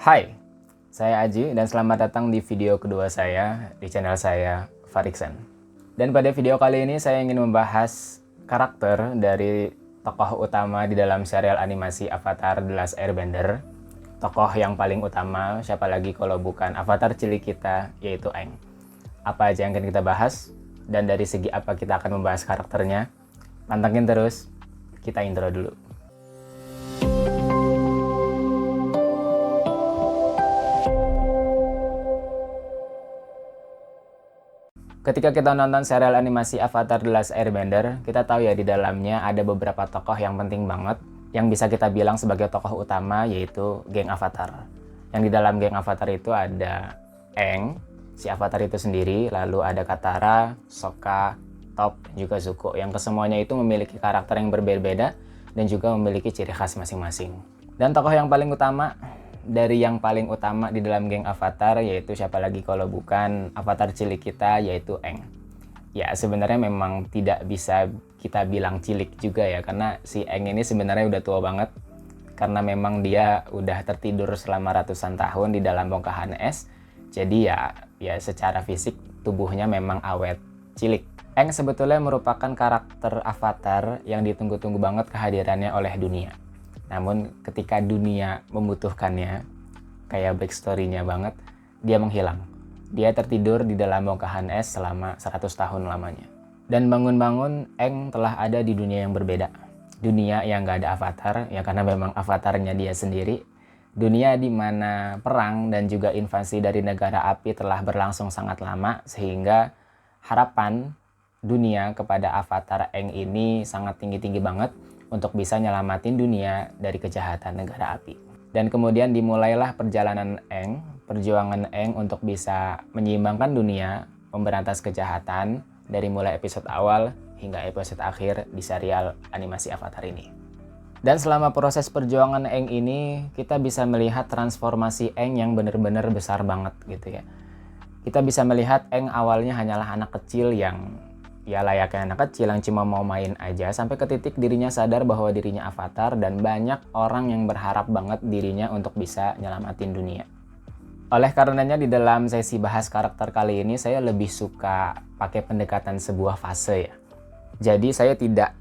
Hai, saya Aji dan selamat datang di video kedua saya di channel saya, Fariksen. Dan pada video kali ini saya ingin membahas karakter dari tokoh utama di dalam serial animasi Avatar The Last Airbender. Tokoh yang paling utama, siapa lagi kalau bukan avatar cilik kita, yaitu Aang. Apa aja yang akan kita bahas, dan dari segi apa kita akan membahas karakternya. Pantengin terus, kita intro dulu. Ketika kita nonton serial animasi Avatar The Last Airbender, kita tahu ya di dalamnya ada beberapa tokoh yang penting banget yang bisa kita bilang sebagai tokoh utama, yaitu geng Avatar. Yang di dalam geng Avatar itu ada Aang, si Avatar itu sendiri, lalu ada Katara, Sokka, Toph, dan juga Zuko, yang kesemuanya itu memiliki karakter yang berbeda-beda dan juga memiliki ciri khas masing-masing. Dan tokoh yang paling utama dari yang paling utama di dalam geng Avatar, yaitu siapa lagi kalau bukan avatar cilik kita, yaitu Aang. Ya sebenarnya memang tidak bisa kita bilang cilik juga ya, karena si Aang ini sebenarnya udah tua banget, karena memang dia udah tertidur selama ratusan tahun di dalam bongkahan es. Jadi ya secara fisik tubuhnya memang awet cilik. Aang sebetulnya merupakan karakter avatar yang ditunggu-tunggu banget kehadirannya oleh dunia. Namun ketika dunia membutuhkannya, kayak backstory-nya banget, dia menghilang. Dia tertidur di dalam bongkahan es selama 100 tahun lamanya. Dan bangun-bangun, Aang telah ada di dunia yang berbeda. Dunia yang gak ada avatar, ya karena memang avatarnya dia sendiri. Dunia di mana perang dan juga invasi dari negara api telah berlangsung sangat lama, sehingga harapan dunia kepada avatar Aang ini sangat tinggi-tinggi banget untuk bisa nyelamatin dunia dari kejahatan negara api. Dan kemudian dimulailah perjalanan Aang, perjuangan Aang untuk bisa menyeimbangkan dunia, memberantas kejahatan dari mulai episode awal hingga episode akhir di serial animasi Avatar ini. Dan selama proses perjuangan Aang ini, kita bisa melihat transformasi Aang yang benar-benar besar banget gitu ya. Kita bisa melihat Aang awalnya hanyalah anak kecil yang ya layaknya anak kecil yang cuma mau main aja, sampai ke titik dirinya sadar bahwa dirinya avatar dan banyak orang yang berharap banget dirinya untuk bisa nyelamatin dunia. Oleh karenanya di dalam sesi bahas karakter kali ini saya lebih suka pakai pendekatan sebuah fase ya. Jadi saya tidak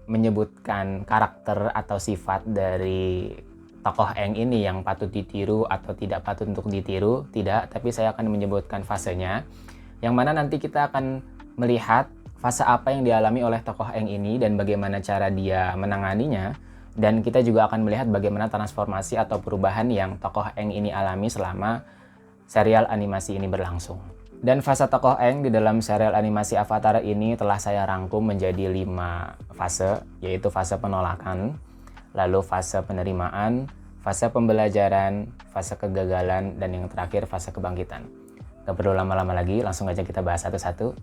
menyebutkan karakter atau sifat dari tokoh Aang ini yang patut ditiru atau tidak patut untuk ditiru, tidak, tapi saya akan menyebutkan fasenya, yang mana nanti kita akan melihat fase apa yang dialami oleh tokoh Aang ini dan bagaimana cara dia menanganinya. Dan kita juga akan melihat bagaimana transformasi atau perubahan yang tokoh Aang ini alami selama serial animasi ini berlangsung. Dan fase tokoh Aang di dalam serial animasi Avatar ini telah saya rangkum menjadi 5 fase, yaitu fase penolakan, lalu fase penerimaan, fase pembelajaran, fase kegagalan, dan yang terakhir fase kebangkitan. Gak perlu lama-lama lagi, langsung aja kita bahas satu-satu.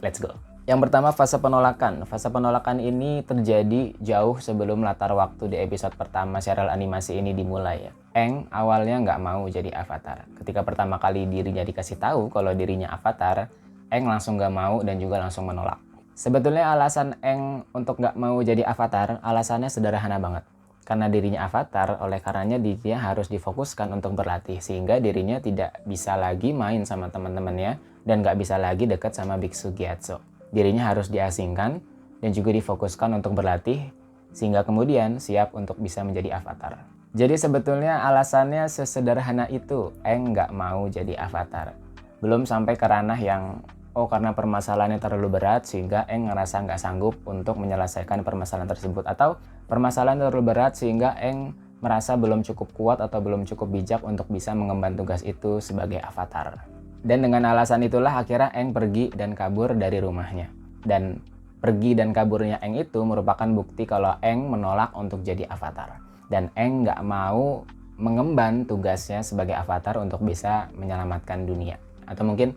Let's go. Yang pertama, fase penolakan. Fase penolakan ini terjadi jauh sebelum latar waktu di episode pertama serial animasi ini dimulai ya. Aang awalnya nggak mau jadi avatar. Ketika pertama kali dirinya dikasih tahu kalau dirinya avatar, Aang langsung nggak mau dan juga langsung menolak. Sebetulnya alasan Aang untuk nggak mau jadi avatar, alasannya sederhana banget. Karena dirinya avatar, oleh karenanya dirinya harus difokuskan untuk berlatih, sehingga dirinya tidak bisa lagi main sama teman-temannya dan nggak bisa lagi dekat sama Biksu Gyatso. Dirinya harus diasingkan dan juga difokuskan untuk berlatih, sehingga kemudian siap untuk bisa menjadi avatar. Jadi sebetulnya alasannya sesederhana itu, Aang nggak mau jadi avatar. Belum sampai ke ranah yang, karena permasalahannya terlalu berat sehingga Aang ngerasa nggak sanggup untuk menyelesaikan permasalahan tersebut. Atau permasalahan terlalu berat sehingga Aang merasa belum cukup kuat atau belum cukup bijak untuk bisa mengemban tugas itu sebagai avatar. Dan dengan alasan itulah akhirnya Aang pergi dan kabur dari rumahnya. Dan pergi dan kaburnya Aang itu merupakan bukti kalau Aang menolak untuk jadi avatar. Dan Aang nggak mau mengemban tugasnya sebagai avatar untuk bisa menyelamatkan dunia. Atau mungkin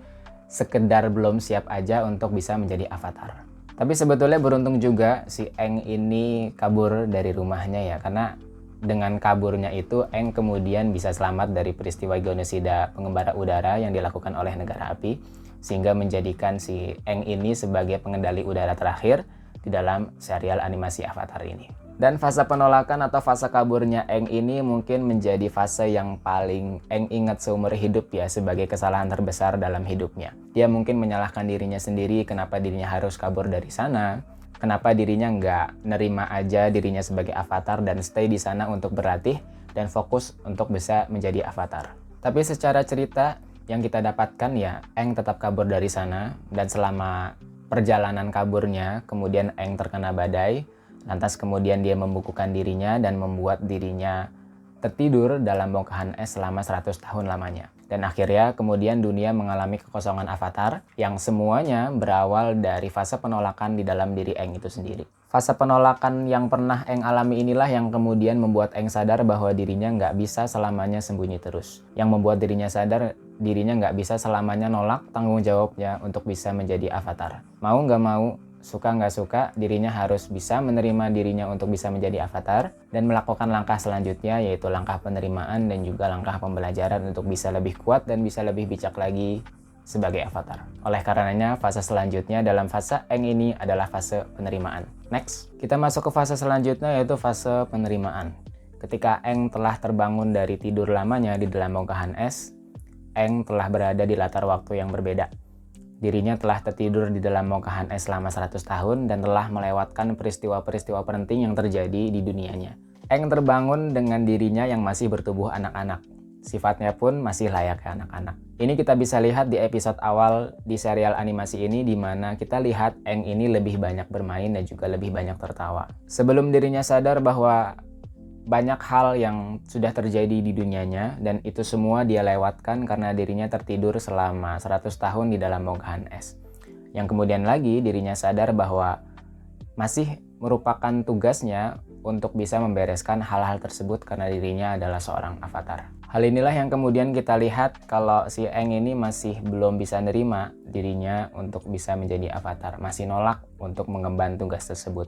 sekedar belum siap aja untuk bisa menjadi avatar. Tapi sebetulnya beruntung juga si Aang ini kabur dari rumahnya ya, karena dengan kaburnya itu Aang kemudian bisa selamat dari peristiwa genosida pengembara udara yang dilakukan oleh negara api, sehingga menjadikan si Aang ini sebagai pengendali udara terakhir di dalam serial animasi Avatar ini. Dan fase penolakan atau fase kaburnya Aang ini mungkin menjadi fase yang paling Aang ingat seumur hidup ya, sebagai kesalahan terbesar dalam hidupnya. Dia mungkin menyalahkan dirinya sendiri kenapa dirinya harus kabur dari sana, kenapa dirinya nggak nerima aja dirinya sebagai avatar dan stay di sana untuk berlatih dan fokus untuk bisa menjadi avatar. Tapi secara cerita yang kita dapatkan ya, Aang tetap kabur dari sana, dan selama perjalanan kaburnya kemudian Aang terkena badai. Lantas kemudian dia membukukan dirinya dan membuat dirinya tertidur dalam bongkahan es selama 100 tahun lamanya. Dan akhirnya kemudian dunia mengalami kekosongan avatar yang semuanya berawal dari fase penolakan di dalam diri Aang itu sendiri. Fase penolakan yang pernah Aang alami inilah yang kemudian membuat Aang sadar bahwa dirinya nggak bisa selamanya sembunyi terus. Yang membuat dirinya sadar dirinya nggak bisa selamanya nolak tanggung jawabnya untuk bisa menjadi avatar. Mau nggak mau, suka nggak suka, dirinya harus bisa menerima dirinya untuk bisa menjadi avatar dan melakukan langkah selanjutnya, yaitu langkah penerimaan dan juga langkah pembelajaran untuk bisa lebih kuat dan bisa lebih bijak lagi sebagai avatar. Oleh karenanya, fase selanjutnya dalam fase Aang ini adalah fase penerimaan. Next, kita masuk ke fase selanjutnya, yaitu fase penerimaan. Ketika Aang telah terbangun dari tidur lamanya di dalam bongkahan es, Aang telah berada di latar waktu yang berbeda. Dirinya telah tertidur di dalam bongkahan es selama 100 tahun dan telah melewatkan peristiwa-peristiwa penting yang terjadi di dunianya. Aang terbangun dengan dirinya yang masih bertubuh anak-anak. Sifatnya pun masih layaknya anak-anak. Ini kita bisa lihat di episode awal di serial animasi ini, di mana kita lihat Aang ini lebih banyak bermain dan juga lebih banyak tertawa. Sebelum dirinya sadar bahwa banyak hal yang sudah terjadi di dunianya, dan itu semua dia lewatkan karena dirinya tertidur selama 100 tahun di dalam bongkahan es. Yang kemudian lagi dirinya sadar bahwa masih merupakan tugasnya untuk bisa membereskan hal-hal tersebut karena dirinya adalah seorang avatar. Hal inilah yang kemudian kita lihat kalau si Aang ini masih belum bisa nerima dirinya untuk bisa menjadi avatar, masih nolak untuk mengemban tugas tersebut.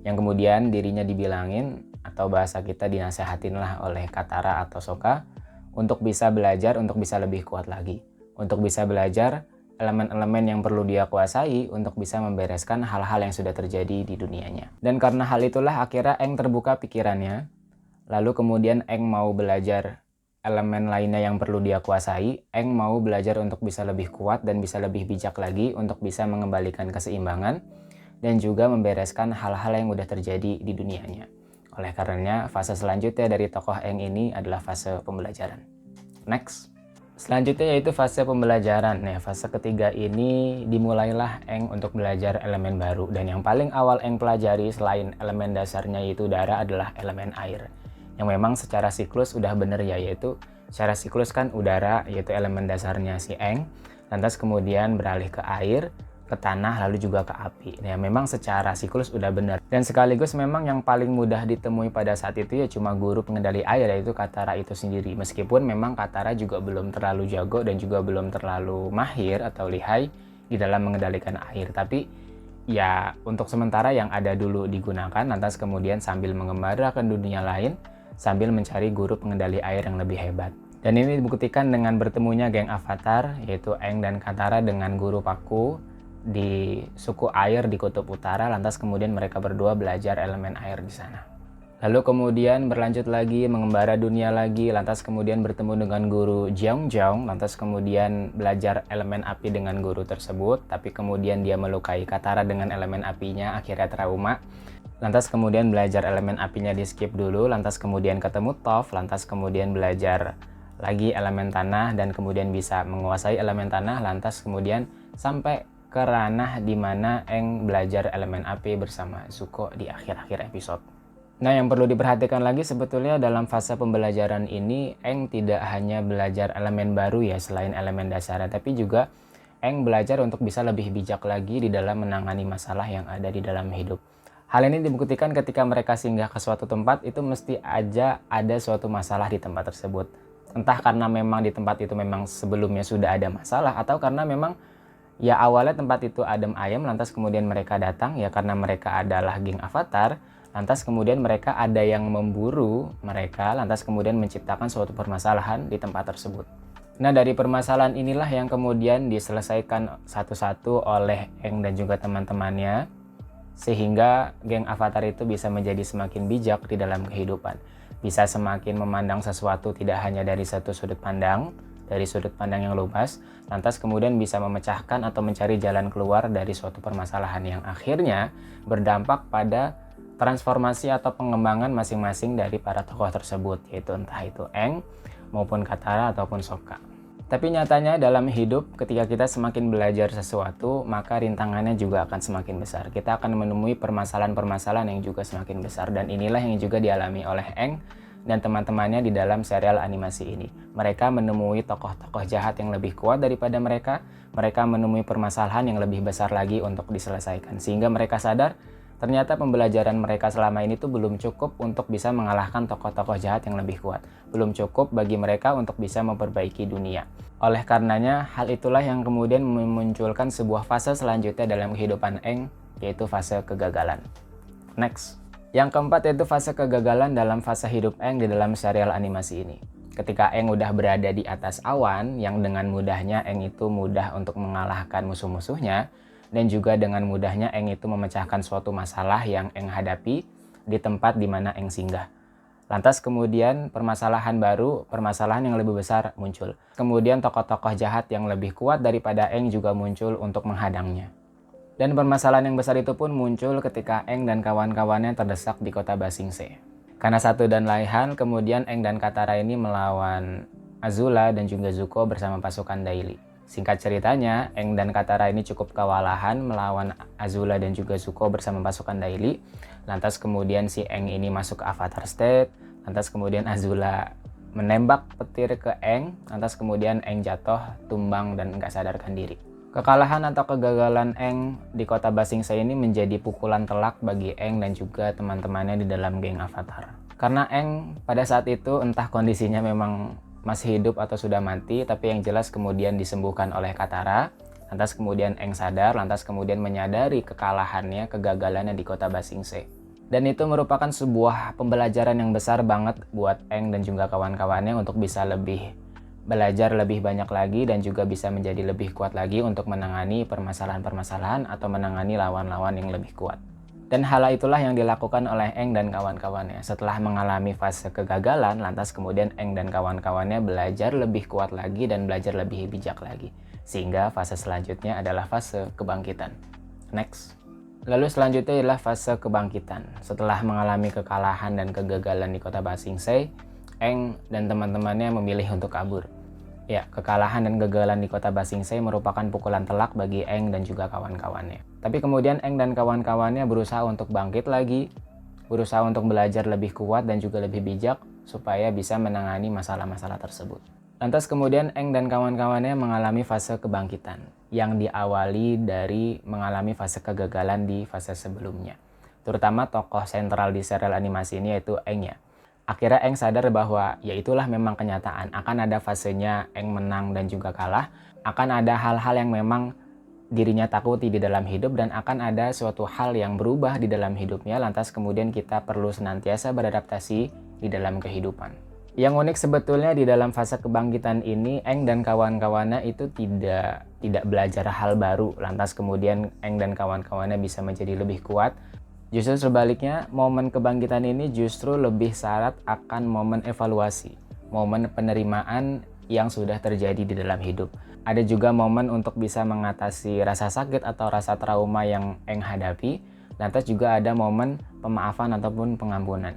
Yang kemudian dirinya dibilangin, atau bahasa kita dinasehatin lah oleh Katara atau Sokka, untuk bisa belajar, untuk bisa lebih kuat lagi. Untuk bisa belajar elemen-elemen yang perlu dia kuasai untuk bisa membereskan hal-hal yang sudah terjadi di dunianya. Dan karena hal itulah akhirnya Aang terbuka pikirannya, lalu kemudian Aang mau belajar elemen lainnya yang perlu dia kuasai. Aang mau belajar untuk bisa lebih kuat dan bisa lebih bijak lagi untuk bisa mengembalikan keseimbangan dan juga membereskan hal-hal yang udah terjadi di dunianya. Oleh karenanya, fase selanjutnya dari tokoh Aang ini adalah fase pembelajaran. Next. Selanjutnya yaitu fase pembelajaran. Nah, fase ketiga ini dimulailah Aang untuk belajar elemen baru. Dan yang paling awal Aang pelajari selain elemen dasarnya yaitu udara adalah elemen air. Yang memang secara siklus udah bener ya, yaitu secara siklus kan udara yaitu elemen dasarnya si Aang. Lantas kemudian beralih ke air, ke tanah, lalu juga ke api. Nah, memang secara siklus udah benar. Dan sekaligus memang yang paling mudah ditemui pada saat itu ya cuma guru pengendali air, yaitu Katara itu sendiri. Meskipun memang Katara juga belum terlalu jago dan juga belum terlalu mahir atau lihai di dalam mengendalikan air. Tapi ya untuk sementara yang ada dulu digunakan, lantas kemudian sambil mengembara ke dunia lain, sambil mencari guru pengendali air yang lebih hebat. Dan ini dibuktikan dengan bertemunya geng avatar, yaitu Aang dan Katara dengan guru Paku di suku air di kutub utara. Lantas kemudian mereka berdua belajar elemen air di sana. Lalu kemudian berlanjut lagi, mengembara dunia lagi, lantas kemudian bertemu dengan guru Jeong-jeong, lantas kemudian belajar elemen api dengan guru tersebut, tapi kemudian dia melukai Katara dengan elemen apinya, akhirnya trauma. Lantas kemudian belajar elemen apinya di skip dulu, lantas kemudian ketemu Toph, lantas kemudian belajar lagi elemen tanah dan kemudian bisa menguasai elemen tanah, lantas kemudian sampai ke ranah di mana Aang belajar elemen api bersama Zuko di akhir-akhir episode. Nah, yang perlu diperhatikan lagi sebetulnya dalam fase pembelajaran ini, Aang tidak hanya belajar elemen baru ya selain elemen dasarnya, tapi juga Aang belajar untuk bisa lebih bijak lagi di dalam menangani masalah yang ada di dalam hidup. Hal ini dibuktikan ketika mereka singgah ke suatu tempat, itu mesti aja ada suatu masalah di tempat tersebut. Entah karena memang di tempat itu memang sebelumnya sudah ada masalah, atau karena memang ya awalnya tempat itu adem ayem, lantas kemudian mereka datang ya karena mereka adalah geng avatar, lantas kemudian mereka ada yang memburu mereka, lantas kemudian menciptakan suatu permasalahan di tempat tersebut. Nah, dari permasalahan inilah yang kemudian diselesaikan satu-satu oleh Aang dan juga teman-temannya. Sehingga geng Avatar itu bisa menjadi semakin bijak di dalam kehidupan. Bisa semakin memandang sesuatu tidak hanya dari satu sudut pandang, dari sudut pandang yang luas, lantas kemudian bisa memecahkan atau mencari jalan keluar dari suatu permasalahan yang akhirnya berdampak pada transformasi atau pengembangan masing-masing dari para tokoh tersebut, yaitu entah itu Aang maupun Katara ataupun Sokka. Tapi nyatanya dalam hidup ketika kita semakin belajar sesuatu, maka rintangannya juga akan semakin besar. Kita akan menemui permasalahan-permasalahan yang juga semakin besar, dan inilah yang juga dialami oleh Aang dan teman-temannya di dalam serial animasi ini. Mereka menemui tokoh-tokoh jahat yang lebih kuat daripada mereka menemui permasalahan yang lebih besar lagi untuk diselesaikan, sehingga mereka sadar ternyata pembelajaran mereka selama ini tuh belum cukup untuk bisa mengalahkan tokoh-tokoh jahat yang lebih kuat. Belum cukup bagi mereka untuk bisa memperbaiki dunia. Oleh karenanya, hal itulah yang kemudian memunculkan sebuah fase selanjutnya dalam kehidupan Aang, yaitu fase kegagalan. Next. Yang keempat yaitu fase kegagalan dalam fase hidup Aang di dalam serial animasi ini. Ketika Aang udah berada di atas awan, yang dengan mudahnya Aang itu mudah untuk mengalahkan musuh-musuhnya, dan juga dengan mudahnya Aang itu memecahkan suatu masalah yang Aang hadapi di tempat di mana Aang singgah. Lantas kemudian permasalahan baru, permasalahan yang lebih besar muncul. Kemudian tokoh-tokoh jahat yang lebih kuat daripada Aang juga muncul untuk menghadangnya. Dan permasalahan yang besar itu pun muncul ketika Aang dan kawan-kawannya terdesak di kota Ba Sing Se. Karena satu dan lain hal, kemudian Aang dan Katara ini melawan Azula dan juga Zuko bersama pasukan Daily. Singkat ceritanya, Aang dan Katara ini cukup kewalahan melawan Azula dan juga Zuko bersama pasukan Daily. Lantas kemudian si Aang ini masuk ke Avatar State. Lantas kemudian Azula menembak petir ke Aang. Lantas kemudian Aang jatuh, tumbang dan nggak sadarkan diri. Kekalahan atau kegagalan Aang di kota Ba Sing Se ini menjadi pukulan telak bagi Aang dan juga teman-temannya di dalam geng Avatar. Karena Aang pada saat itu entah kondisinya memang masih hidup atau sudah mati, tapi yang jelas kemudian disembuhkan oleh Katara. Lantas kemudian Aang sadar, lantas kemudian menyadari kekalahannya, kegagalannya di kota Ba Sing Se. Dan itu merupakan sebuah pembelajaran yang besar banget buat Aang dan juga kawan-kawannya untuk bisa lebih belajar lebih banyak lagi dan juga bisa menjadi lebih kuat lagi untuk menangani permasalahan-permasalahan atau menangani lawan-lawan yang lebih kuat. Dan hal itulah yang dilakukan oleh Aang dan kawan-kawannya. Setelah mengalami fase kegagalan, lantas kemudian Aang dan kawan-kawannya belajar lebih kuat lagi dan belajar lebih bijak lagi. Sehingga fase selanjutnya adalah fase kebangkitan. Next. Lalu selanjutnya adalah fase kebangkitan. Setelah mengalami kekalahan dan kegagalan di kota Ba Sing Se, Aang dan teman-temannya memilih untuk kabur. Ya, kekalahan dan kegagalan di kota Ba Sing Se merupakan pukulan telak bagi Aang dan juga kawan-kawannya. Tapi kemudian Aang dan kawan-kawannya berusaha untuk bangkit lagi, berusaha untuk belajar lebih kuat dan juga lebih bijak supaya bisa menangani masalah-masalah tersebut. Lantas kemudian Aang dan kawan-kawannya mengalami fase kebangkitan yang diawali dari mengalami fase kegagalan di fase sebelumnya. Terutama tokoh sentral di serial animasi ini yaitu Aang ya. Akhirnya Aang sadar bahwa ya itulah memang kenyataan, akan ada fasenya Aang menang dan juga kalah, akan ada hal-hal yang memang dirinya takuti di dalam hidup dan akan ada suatu hal yang berubah di dalam hidupnya, lantas kemudian kita perlu senantiasa beradaptasi di dalam kehidupan. Yang unik sebetulnya di dalam fase kebangkitan ini, Aang dan kawan-kawannya itu tidak belajar hal baru, lantas kemudian Aang dan kawan-kawannya bisa menjadi lebih kuat. Justru sebaliknya, momen kebangkitan ini justru lebih syarat akan momen evaluasi, momen penerimaan yang sudah terjadi di dalam hidup. Ada juga momen untuk bisa mengatasi rasa sakit atau rasa trauma yang Aang hadapi, lantas juga ada momen pemaafan ataupun pengampunan.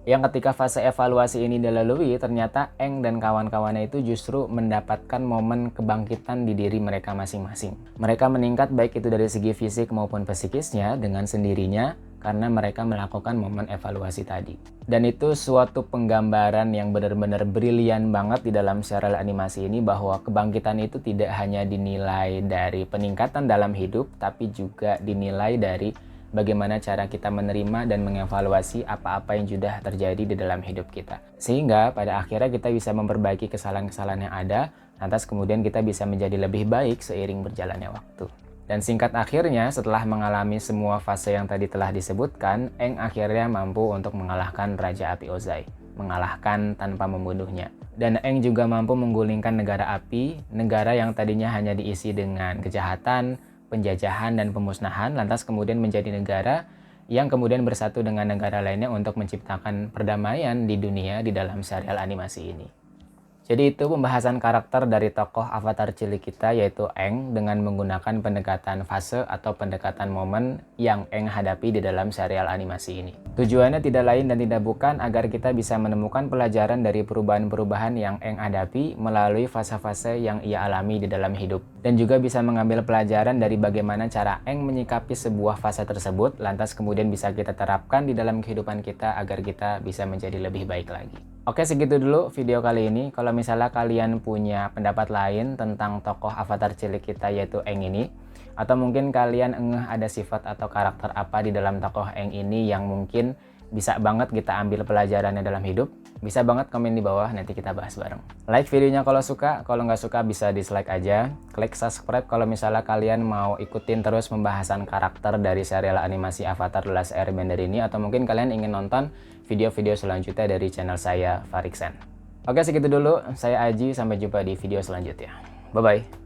Yang ketika fase evaluasi ini dilalui, ternyata Aang dan kawan-kawannya itu justru mendapatkan momen kebangkitan di diri mereka masing-masing. Mereka meningkat baik itu dari segi fisik maupun psikisnya dengan sendirinya karena mereka melakukan momen evaluasi tadi. Dan itu suatu penggambaran yang benar-benar brilian banget di dalam serial animasi ini bahwa kebangkitan itu tidak hanya dinilai dari peningkatan dalam hidup, tapi juga dinilai dari bagaimana cara kita menerima dan mengevaluasi apa-apa yang sudah terjadi di dalam hidup kita. Sehingga pada akhirnya kita bisa memperbaiki kesalahan-kesalahan yang ada, lantas kemudian kita bisa menjadi lebih baik seiring berjalannya waktu. Dan singkat akhirnya, setelah mengalami semua fase yang tadi telah disebutkan, Aang akhirnya mampu untuk mengalahkan Raja Api Ozai, mengalahkan tanpa membunuhnya. Dan Aang juga mampu menggulingkan negara api, negara yang tadinya hanya diisi dengan kejahatan, penjajahan dan pemusnahan, lantas kemudian menjadi negara yang kemudian bersatu dengan negara lainnya untuk menciptakan perdamaian di dunia di dalam serial animasi ini. Jadi itu pembahasan karakter dari tokoh avatar cilik kita yaitu Aang dengan menggunakan pendekatan fase atau pendekatan momen yang Aang hadapi di dalam serial animasi ini. Tujuannya tidak lain dan tidak bukan agar kita bisa menemukan pelajaran dari perubahan-perubahan yang Aang hadapi melalui fase-fase yang ia alami di dalam hidup. Dan juga bisa mengambil pelajaran dari bagaimana cara Aang menyikapi sebuah fase tersebut lantas kemudian bisa kita terapkan di dalam kehidupan kita agar kita bisa menjadi lebih baik lagi. Oke, segitu dulu video kali ini. Kalau misalnya kalian punya pendapat lain tentang tokoh avatar cilik kita yaitu Aang ini, atau mungkin kalian ngeh ada sifat atau karakter apa di dalam tokoh Aang ini yang mungkin bisa banget kita ambil pelajarannya dalam hidup, bisa banget komen di bawah, nanti kita bahas bareng. Like videonya kalau suka, kalau nggak suka bisa dislike aja. Klik subscribe kalau misalnya kalian mau ikutin terus pembahasan karakter dari serial animasi Avatar The Last Airbender ini, atau mungkin kalian ingin nonton video-video selanjutnya dari channel saya, Fariksen. Oke, segitu dulu. Saya Aji, sampai jumpa di video selanjutnya. Bye-bye.